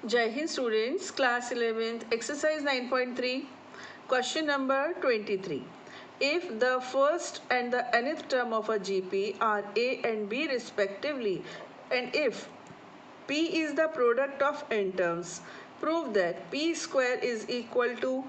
Jai Hind students, class 11th, exercise 9.3, question number 23. If the first and the nth term of a GP are A and B respectively, and if P is the product of n terms, prove that P square is equal to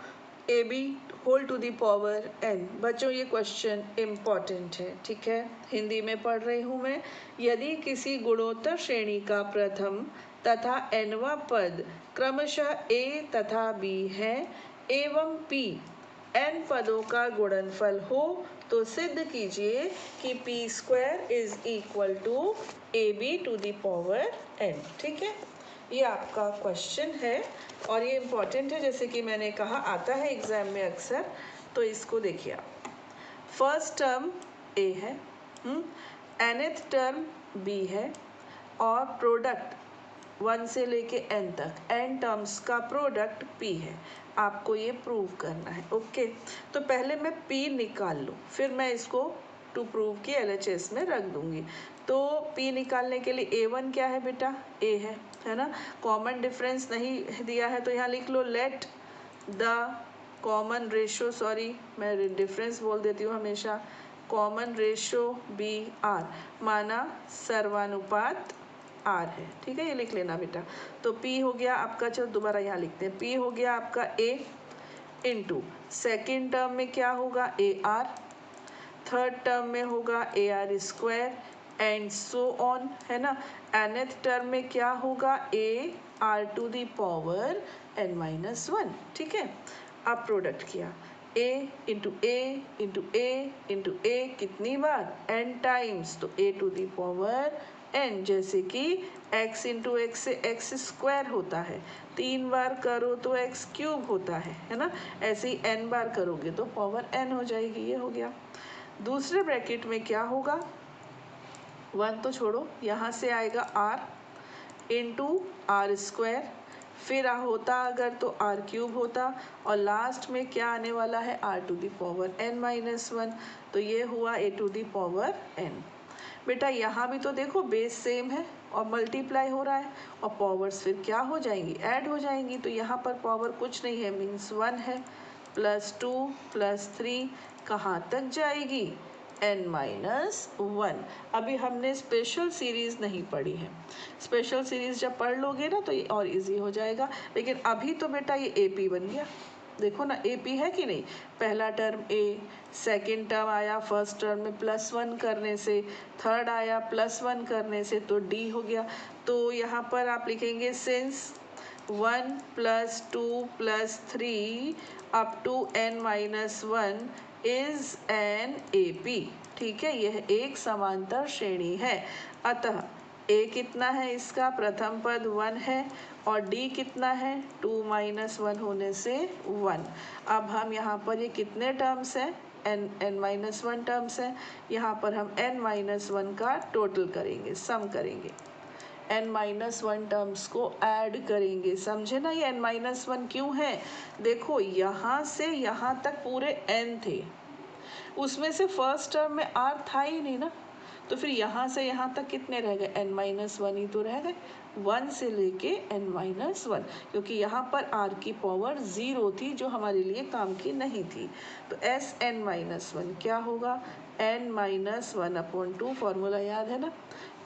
AB whole to the power n। बच्चों ये question important है, ठीक है, हिंदी में पढ़ रही हूँ मैं। यदि किसी गुणोत्तर श्रेणी का प्रथम तथा nवा पद क्रमशः a तथा b है एवं p n पदों का गुणनफल हो तो सिद्ध कीजिए कि p square is equal to ab to the power n। ठीक है, ये आपका क्वेश्चन है और ये इम्पॉर्टेंट है, जैसे कि मैंने कहा आता है एग्जाम में अक्सर। तो इसको देखिए आप, फर्स्ट टर्म a है, nth टर्म b है और प्रोडक्ट 1 से लेके n तक n टर्म्स का प्रोडक्ट p है। आपको ये प्रूव करना है। ओके, तो पहले मैं p निकाल लूँ, फिर मैं इसको टू प्रूव की LHS में रख दूंगी। तो p निकालने के लिए a1 क्या है बेटा, a है ना। कॉमन डिफरेंस नहीं दिया है तो यहाँ लिख लो let the common ratio, sorry मैं डिफरेंस बोल देती हूँ हमेशा, कॉमन रेशो बी आर, माना सर्वानुपात आर है। ठीक है, ये लिख लेना बेटा। तो P हो गया आपका, चलो दोबारा यहाँ लिखते हैं, P हो गया आपका A इंटू सेकेंड टर्म में क्या होगा ए आर, थर्ड टर्म में होगा a are square and so on, है ना। nth टर्म में क्या होगा a r to the power n minus 1। ठीक है, अब प्रोडक्ट किया a into a into a into a कितनी बार, n टाइम्स, तो a to the power n, जैसे कि x इंटू एक्स से x स्क्वायर होता है, 3 बार करो तो x क्यूब होता है ना। ऐसे ही n बार करोगे तो पावर n हो जाएगी। ये हो गया। दूसरे ब्रैकेट में क्या होगा, 1 तो छोड़ो, यहाँ से आएगा r इंटू आर स्क्वायर, फिर होता अगर तो आर क्यूब होता, और लास्ट में क्या आने वाला है r to the power n minus 1। तो ये हुआ a to the power n। बेटा यहाँ भी तो देखो बेस सेम है और मल्टीप्लाई हो रहा है, और पावर्स फिर क्या हो जाएंगी, ऐड हो जाएंगी। तो यहाँ पर पावर कुछ नहीं है, मीन्स 1 है, +2 +3 कहाँ तक जाएगी, n माइनस 1। अभी हमने स्पेशल सीरीज नहीं पढ़ी है, स्पेशल सीरीज जब पढ़ लोगे ना तो ये और इजी हो जाएगा। लेकिन अभी तो बेटा ये AP बन गया, देखो ना AP है कि नहीं, पहला टर्म A, सेकेंड टर्म आया फर्स्ट टर्म में +1 करने से, थर्ड आया +1 करने से, तो D हो गया। तो यहाँ पर आप लिखेंगे since 1 + 2 + 3 up to n minus 1 is an AP। ठीक है, यह एक समांतर श्रेणी है। अतः A कितना है इसका, प्रथम पद 1 है और D कितना है 2 - 1 होने से 1। अब हम यहाँ पर ये कितने टर्म्स हैं, n-1 टर्म्स हैं, यहाँ पर हम n-1 का टोटल करेंगे, सम करेंगे, n-1 टर्म्स को ऐड करेंगे, समझे ना। ये n-1 क्यों है, देखो यहाँ से यहाँ तक पूरे n थे, उसमें से फर्स्ट टर्म में r था ही नहीं ना, तो फिर यहाँ से यहाँ तक कितने रह गए, n-1 ही तो रह गए, 1 से लेके n-1, क्योंकि यहाँ पर r की पावर 0 थी जो हमारे लिए काम की नहीं थी। तो Sn-1 क्या होगा, n-1/2, फॉर्मूला याद है ना,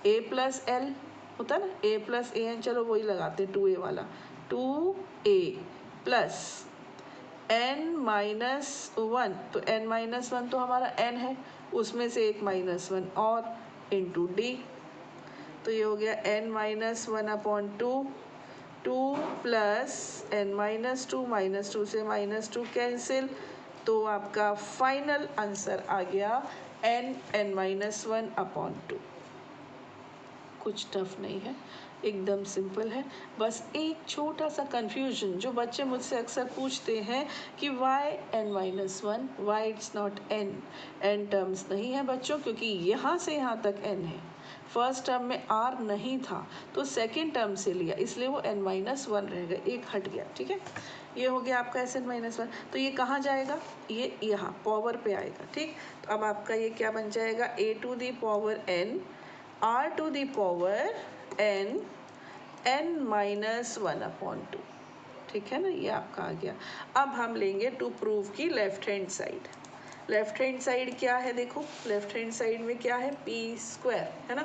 a + l होता ना, a + an, चलो वही लगाते 2a वाला, 2a प्लस n-1, तो n-1 तो हमारा n है, उसमें से एक -1 और इंटू D, तो ये हो गया n-1/2, 2 + n-2, -2 से -2 कैंसिल, तो आपका फाइनल आंसर आ गया n-1/2। कुछ टफ नहीं है, एकदम सिंपल है। बस एक छोटा सा कंफ्यूजन जो बच्चे मुझसे अक्सर पूछते हैं कि why n-1, why it's not n terms नहीं है बच्चों, क्योंकि यहाँ से यहाँ तक n है, फर्स्ट टर्म में r नहीं था तो सेकेंड टर्म से लिया, इसलिए वो n-1 रह गया, एक हट गया। ठीक है, ये हो गया आपका Sn-1। तो ये कहाँ जाएगा, ये यहाँ पावर पे आएगा। ठीक, तो अब आपका ये क्या बन जाएगा, a to the power n r to the power n n minus 1/2, ठीक है ना, ये आपका आ गया। अब हम लेंगे टू प्रूव की left hand side. Left hand side क्या है, देखो लेफ्ट हैंड साइड में क्या है, p² है ना,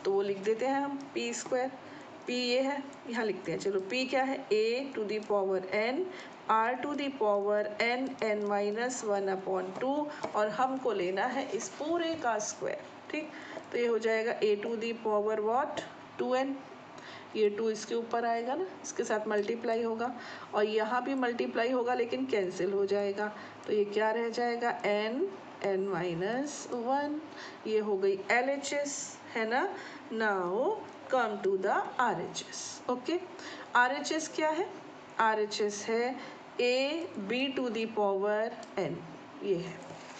तो वो लिख देते हैं हम p²। p ये है, यहाँ लिखते हैं, चलो p क्या है, a to the power n r to the power n minus 1/2, और हमको लेना है इस पूरे का स्क्वायर, ठीक। तो ये हो जाएगा a to the power what 2n, ये 2 इसके ऊपर आएगा ना, इसके साथ मल्टीप्लाई होगा, और यहाँ भी मल्टीप्लाई होगा लेकिन कैंसिल हो जाएगा, तो ये क्या रह जाएगा, n माइनस 1, ये हो गई LHS, है ना। Now come to the RHS। Okay, RHS क्या है, RHS है a b to the power n, ये है,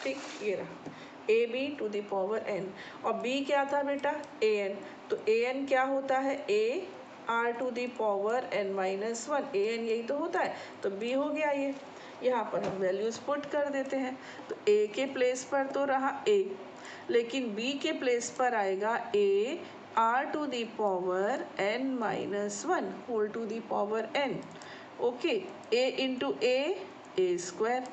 ठीक, ये रहा a b to the power n, और b क्या था बेटा, an, तो an क्या होता है, a r to the power n minus 1, an यही तो होता है, तो b हो गया ये। यहाँ पर हम वैल्यूज पुट कर देते हैं, तो a के प्लेस पर तो रहा a, लेकिन b के प्लेस पर आएगा a r to the power n minus 1 whole to the power n। Okay, a into a square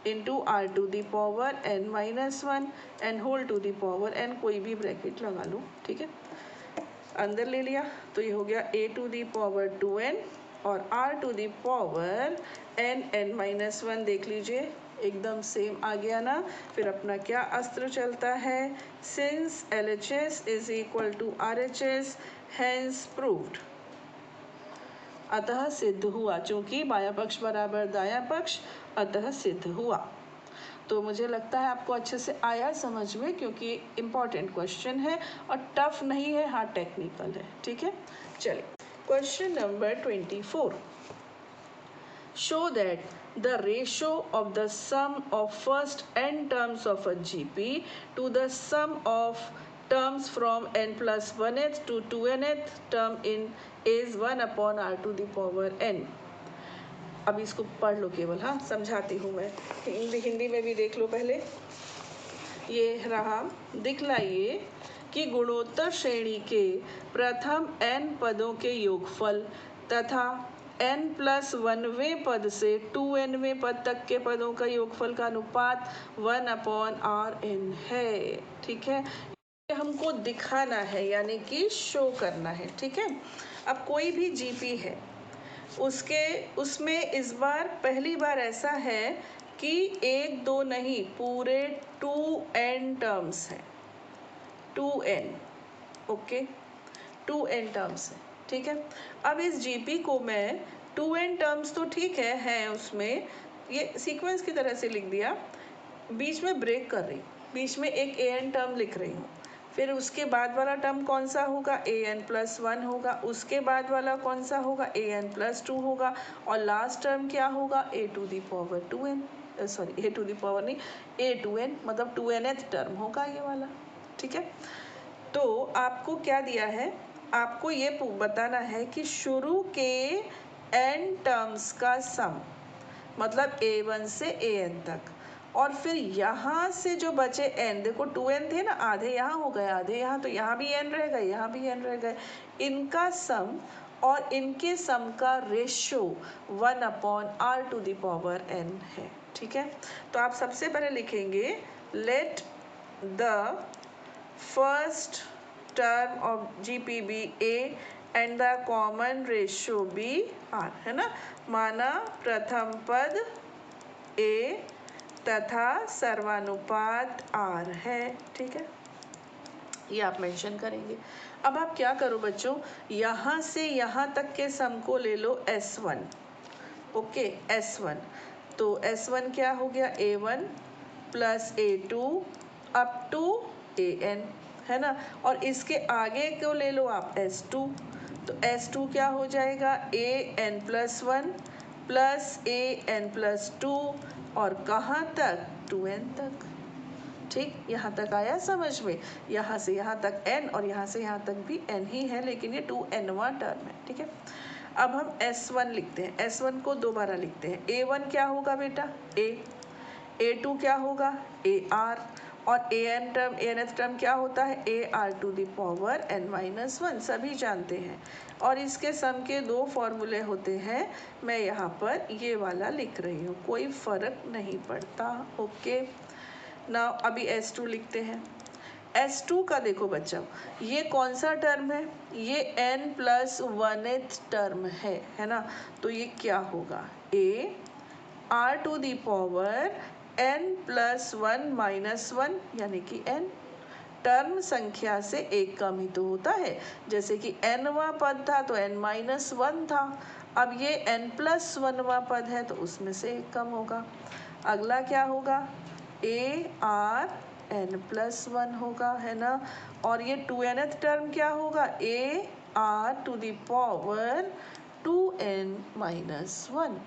into r to the power n minus 1 एन whole to the power n, कोई भी bracket लगा लो, ठीक है, अंदर ले लिया, तो ये हो गया a to the power 2n और r to the power n minus 1, देख लीजिए एकदम सेम आ गया ना। फिर अपना क्या अस्त्र चलता है, since LHS is equal to RHS hence proved, अतः सिद्ध हुआ, चूंकि बायां पक्ष बराबर दायां पक्ष, अतः सिद्ध हुआ। तो मुझे लगता है आपको अच्छे से आया समझ में, क्योंकि इम्पॉर्टेंट क्वेश्चन है और टफ नहीं है, हाँ टेक्निकल है, ठीक है। चलिए question number 24, show that the ratio of the sum of first n terms of a GP to the sum of terms from n+1th to 2nth term in is 1/r to the power n। अब इसको पढ़ लो केवल, हाँ समझाती हूँ मैं, हिंदी में भी देख लो पहले। ये रहा, दिखलाइए कि गुणोत्तर श्रेणी के प्रथम n पदों के योगफल तथा n+1वें पद से 2nवें पद तक के पदों का योगफल का अनुपात 1/Rn है, ठीक है। हमको दिखाना है, यानी कि शो करना है, ठीक है। अब कोई भी GP है, उसमें इस बार पहली बार ऐसा है कि 1 2 नहीं, पूरे 2n टर्म्स हैं, 2n, ओके, 2n टर्म्स है, ठीक है। अब इस GP को मैं 2n टर्म्स तो ठीक है उसमें, ये सीक्वेंस की तरह से लिख दिया, बीच में ब्रेक कर रही, बीच में एक an टर्म लिख रही हूँ, फिर उसके बाद वाला टर्म कौन सा होगा, an+1 होगा, उसके बाद वाला कौन सा होगा, an+2 होगा, और लास्ट टर्म क्या होगा, a to the power 2n, sorry a to the power नहीं, a2n, मतलब 2nth टर्म होगा ये वाला, ठीक है। तो आपको क्या दिया है, आपको ये बताना है कि शुरू के n टर्म्स का सम, मतलब a1 से an तक, और फिर यहाँ से जो बचे n, देखो 2n थे ना, आधे यहाँ हो गए, आधे यहाँ, तो यहाँ भी n रह गए, यहाँ भी n रह गए, इनका सम और इनके सम का ratio 1/r to the power n है, ठीक है। तो आप सबसे पहले लिखेंगे, let the first term of GP be a and the common ratio be r, है ना, माना प्रथम पद a तथा सर्वानुपात r है, ठीक है, ये आप मेंशन करेंगे। अब आप क्या करो बच्चों, यहाँ से यहाँ तक के सम को ले लो S1, ओके, S1, तो S1 क्या हो गया, A1 plus A2 up to AN, है ना, और इसके आगे को ले लो आप S2, तो S2 क्या हो जाएगा, AN+1 प्लस AN+2, और कहाँ तक, 2n तक, ठीक, यहाँ तक आया समझ में, यहाँ से यहाँ तक n और यहाँ से यहाँ तक भी n ही है, लेकिन ये 2nवां टर्म है, ठीक है। अब हम S1 लिखते हैं, S1 को दोबारा लिखते हैं, A1 क्या होगा बेटा, A, A2 क्या होगा, AR, और ए एनथ टर्म क्या होता है, a r to the power n minus one, सभी जानते हैं। और इसके सम के दो फॉर्मूले होते हैं, मैं यहाँ पर ये वाला लिख रही हूँ, कोई फर्क नहीं पड़ता। ओके, ना अभी S2 लिखते हैं। S2 का देखो बच्चों, ये कौन सा टर्म है, ये n प्लस वनथ टर्म है ना। तो ये क्या होगा, a r to the power n plus one minus one, यानी कि n। टर्म संख्या से एक कम ही तो होता है, जैसे कि nवां पद था तो n माइनस वन था, अब ये n प्लस वनवां पद है तो उसमें से एक कम होगा। अगला क्या होगा, a r n plus one होगा, है ना। और ये 2nth टर्म क्या होगा, a r to the power 2n minus one.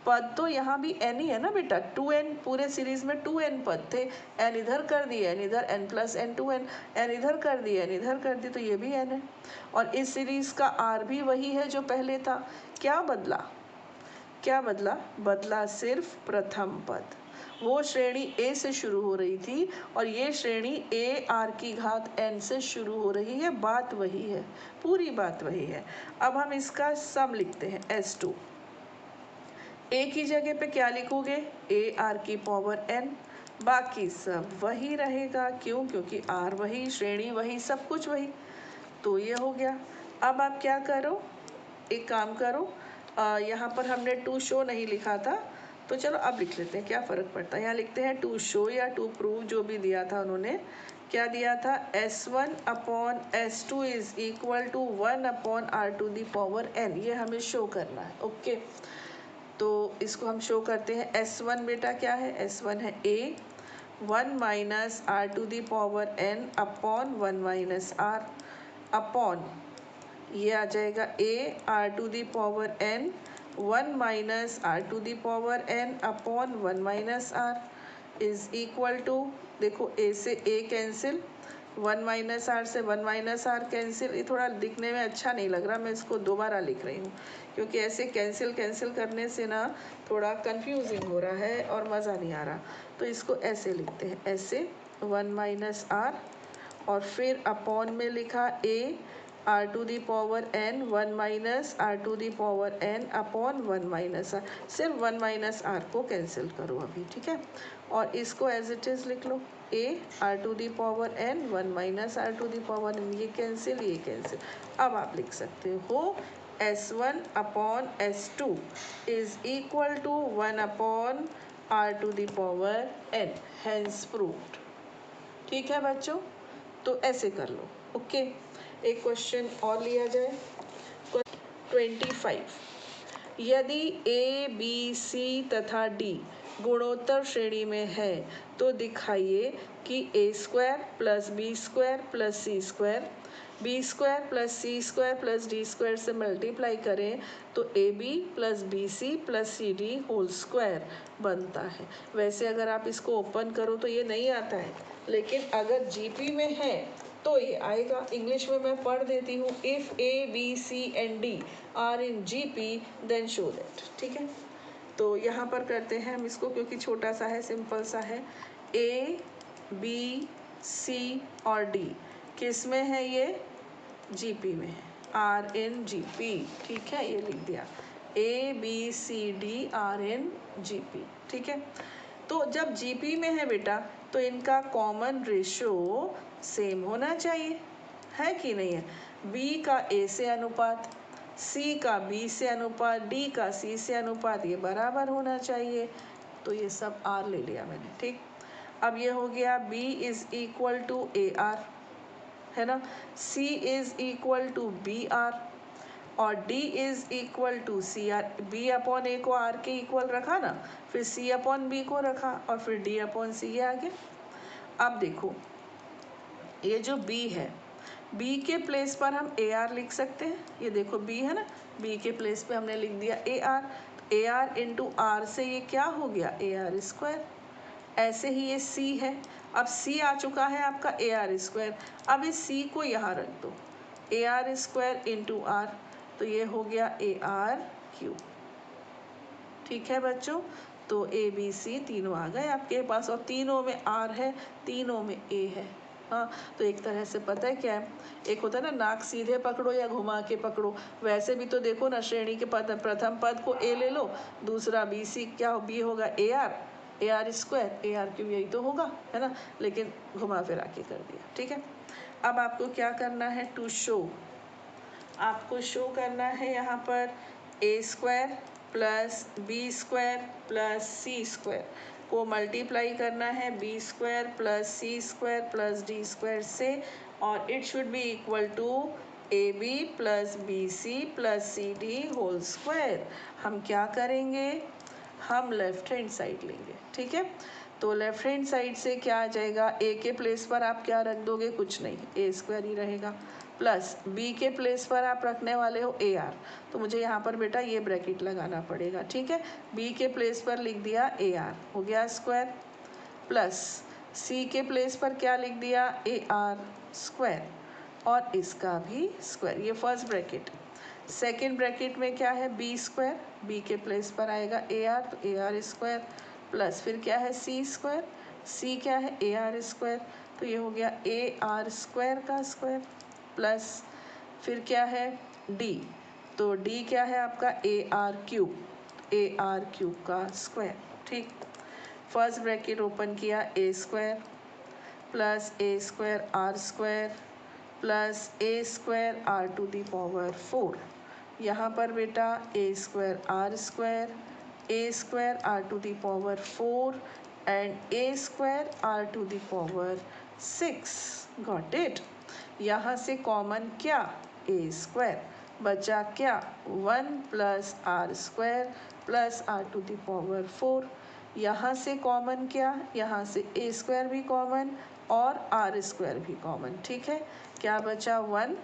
पद तो यहाँ भी n ही है ना बेटा, 2n, पूरे सीरीज में 2n पद थे, n इधर कर दिए, n इधर, n plus n 2n, n इधर कर दिए, n इधर कर दिए, तो ये भी n है। और इस सीरीज का r भी वही है जो पहले था। क्या बदला, क्या बदला, बदला सिर्फ प्रथम पद। वो श्रेणी a से शुरू हो रही थी और ये श्रेणी a r की घात n से शुरू हो रही है, बात वही है, पूरी बात वही है। अब हम इसका सम लिखते हैं S2। a की जगह पे क्या लिखोगे, ए आर की पावर n, बाकी सब वही रहेगा। क्यों, क्योंकि r वही, श्रेणी वही, सब कुछ वही। तो ये हो गया। अब आप क्या करो, एक काम करो, यहाँ पर हमने टू शो नहीं लिखा था, तो चलो अब लिख लेते हैं, क्या फ़र्क पड़ता है। यहाँ लिखते हैं टू शो या टू प्रूव, जो भी दिया था उन्होंने। क्या दिया था, S1 upon S2 is equal to 1 upon are to the power n, ये हमें शो करना है। ओके, तो इसको हम शो करते हैं। S1 बेटा क्या है, S1 है a 1 minus are to the power n upon 1 minus r, upon ये आ जाएगा a are to the power n 1 minus are to the power n upon 1 minus r is equal to, देखो a से a cancel, 1 minus आर से 1 minus are cancel. ये थोड़ा दिखने में अच्छा नहीं लग रहा, मैं इसको दोबारा लिख रही हूँ, क्योंकि ऐसे कैंसिल कैंसिल करने से ना थोड़ा कंफ्यूजिंग हो रहा है और मज़ा नहीं आ रहा। तो इसको ऐसे लिखते हैं, ऐसे 1 माइनस आर, और फिर अपॉन में लिखा a are to the power n 1 minus are to the power n upon 1 minus r. सिर्फ 1 माइनस आर को कैंसिल करो अभी, ठीक है। और इसको एज इट इज़ लिख लो, a are to the power n 1 minus are to the power n, ये कैंसिल, ये कैंसिल। अब आप लिख सकते हो S1 upon S2 is equal to 1 upon are to the power n, hence proved. ठीक है बच्चों, तो ऐसे कर लो। ओके, एक क्वेश्चन और लिया जाए। 25, यदि ए बी सी तथा डी गुणोत्तर श्रेणी में है तो दिखाइए कि a square plus B square plus C square b square plus C square plus D square से मल्टीप्लाई करें तो a B plus B C plus C D whole square बनता है। वैसे अगर आप इसको ओपन करो तो ये नहीं आता है, लेकिन अगर जीपी में है तो ये आएगा। इंग्लिश में मैं पढ़ देती हूँ, if a b c and d are in G P then show that. ठीक है, तो यहाँ पर करते हैं हम इसको, क्योंकि छोटा सा है, सिंपल सा है। ए बी सी और डी किस में है, ये जीपी में है, आर इन जीपी। ठीक है, ये लिख दिया, a b c d are in GP. ठीक है, तो जब जीपी में है बेटा तो इनका कॉमन रेशो सेम होना चाहिए, है कि नहीं है। बी का ए से अनुपात, सी का बी से अनुपात, डी का सी से अनुपात, ये बराबर होना चाहिए। तो ये सब आर ले लिया मैंने। ठीक, अब ये हो गया b is equal to a r, है ना, c is equal to b r, और d is equal to c r. B upon a को r के इक्वल रखा ना, फिर c अपॉन बी को रखा, और फिर d अपॉन सी, ये आ गया। अब देखो ये जो b है, b के प्लेस पर हम ए आर लिख सकते हैं। ये देखो b है ना, b के प्लेस पे हमने लिख दिया a r, a r into r से ये क्या हो गया, ए आर स्क्वायर। ऐसे ही ये c है, अब c आ चुका है आपका ए आर स्क्वायर। अब इस c को यहाँ रख दो, a are square into r, तो ये हो गया ए आर क्यूब। ठीक है बच्चों, तो ए बी सी तीनों आ गए आपके पास, और तीनों में आर है, तीनों में ए है। हाँ, तो एक तरह से पता है क्या है, एक होता है ना नाक सीधे पकड़ो या घुमा के पकड़ो, वैसे भी तो देखो ना, श्रेणी के पद प्रथम पद को ए ले लो, दूसरा बी सी क्या बी होगा a are square, A R cube, यही तो होगा, है ना, लेकिन घुमा फिरा के कर दिया। ठीक है, अब आपको क्या करना है, टू शो, आपको शो करना है यहाँ पर A square plus B square plus C square को मल्टीप्लाई करना है बी स्क्वायर प्लस सी स्क्वायर प्लस डी स्क्वायर से, और it should be equal to A B plus B C plus C D whole square. हम क्या करेंगे, हम left hand side लेंगे। ठीक है, तो लेफ्ट हैंड साइड से क्या आ जाएगा, ए के प्लेस पर आप क्या रख दोगे, कुछ नहीं, ए स्क्वायर ही रहेगा, प्लस बी के प्लेस पर आप रखने वाले हो ए आर, तो मुझे यहाँ पर बेटा ये ब्रैकेट लगाना पड़ेगा। ठीक है, बी के प्लेस पर लिख दिया ए आर, हो गया स्क्वायर, प्लस सी के प्लेस पर क्या लिख दिया ए आर स्क्वायर, और इसका भी स्क्वायर, ये फर्स्ट ब्रैकेट। सेकेंड ब्रैकेट में क्या है, बी स्क्वायर, बी के प्लेस पर आएगा ए आर, तो ए आर स्क्वायर, प्लस फिर क्या है सी स्क्वायर, सी क्या है ए आर स्क्वायर, तो ये हो गया ए आर स्क्वायर का स्क्वायर, प्लस फिर क्या है डी, तो डी क्या है आपका ए आर क्यूब का स्क्वायर। ठीक, फर्स्ट ब्रैकेट ओपन किया, A square plus A square R square plus A square R to the power 4, यहाँ पर बेटा A square R to the power 4 and A square R to the power 6। Got it, यहाँ से common क्या, A square, बचा क्या 1 plus r square plus r to the power 4, यहाँ से कॉमन क्या, यहाँ से ए स्क्वायर भी कॉमन और आर स्क्वायर भी कॉमन। ठीक है, क्या बचा 1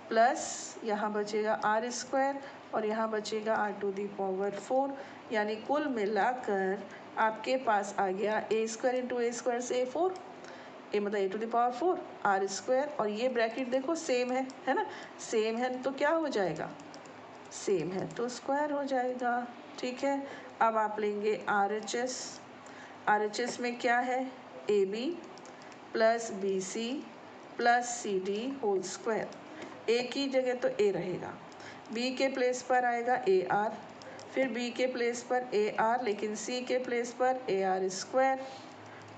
प्लस यहाँ बचेगा आर स्क्वायर और यहाँ बचेगा आर टू दी पावर 4, यानी कुल मिलाकर आपके पास आ गया A square into A square से 4, ए मतलब A to the power 4 R square, और ये ब्रैकेट देखो सेम है ना, सेम है तो क्या हो जाएगा, सेम है तो स्क्वायर हो जाएगा। ठीक है, अब आप लेंगे आर एच एस में क्या है, A B plus B C plus C D whole square, A की जगह तो ए रहेगा, बी के प्लेस पर आएगा ए आर, फिर बी के प्लेस पर ए आर, लेकिन सी के प्लेस पर ए आर स्क्वायर,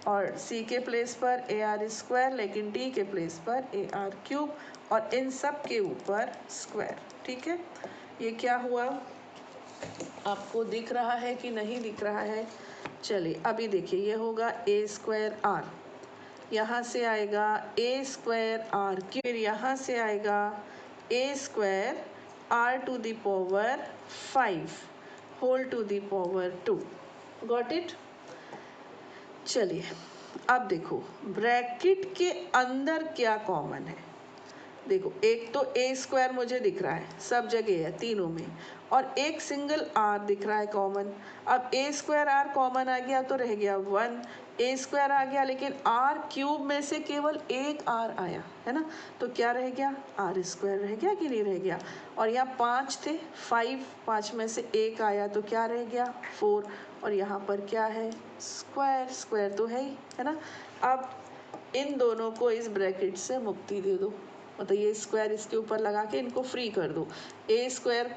और सी के प्लेस पर ए आर स्क्वायर, लेकिन डी के प्लेस पर ए आर क्यूब, और इन सब के ऊपर स्क्वायर। ठीक है, ये क्या हुआ, आपको दिख रहा है कि नहीं दिख रहा है, चलिए अभी देखिए, ये होगा ए स्क्वायर आर, यहाँ से आएगा ए स्क्वायर आर क्यूब, फिर यहाँ से आएगा A square R to the power 5 whole to the power 2। Got it, चलिए अब देखो ब्रैकेट के अंदर क्या कॉमन है, देखो एक तो ए स्क्वायर मुझे दिख रहा है सब जगह है तीनों में, और एक सिंगल आर दिख रहा है कॉमन। अब ए स्क्वायर आर कॉमन आ गया तो रह गया 1, ए स्क्वायर आ गया, लेकिन आर क्यूब में से केवल एक आर आया है ना, तो क्या रह गया, आर स्क्वायर रह गया कि नहीं रह गया, और यहाँ 5 थे, 5 में से एक आया तो क्या रह गया 4, और यहाँ पर क्या है स्क्वायर तो है ही, है ना। अब इन दोनों को इस ब्रैकेट से मुक्ति दे दो, मतलब ये स्क्वायर इसके ऊपर लगा के इनको फ्री कर दो, ए स्क्वायर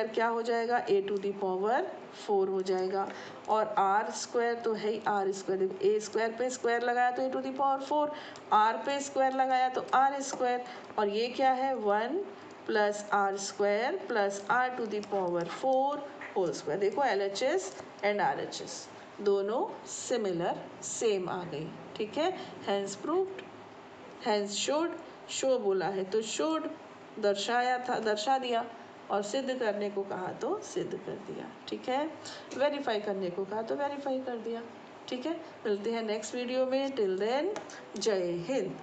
क्या हो जाएगा, ए टू दी पावर 4 हो जाएगा, और आर स्क्वायर तो है ही, आर स्क्वायर, ए स्क्वायर पे स्क्वायर लगाया तो a to the power 4, r पे स्क्वायर लगाया तो आर स्क्वायर, और ये क्या है 1 plus r square plus r to the power 4 whole square. देखो LHS एंड RHS दोनों सिमिलर सेम आ गई। ठीक है, hence proved, hence showed, show बोला है तो शोड दर्शाया था, दर्शा दिया, और सिद्ध करने को कहा तो सिद्ध कर दिया। ठीक है, वेरीफाई करने को कहा तो वेरीफाई कर दिया। ठीक है, मिलते हैं नेक्स्ट वीडियो में, टिल देन जय हिंद।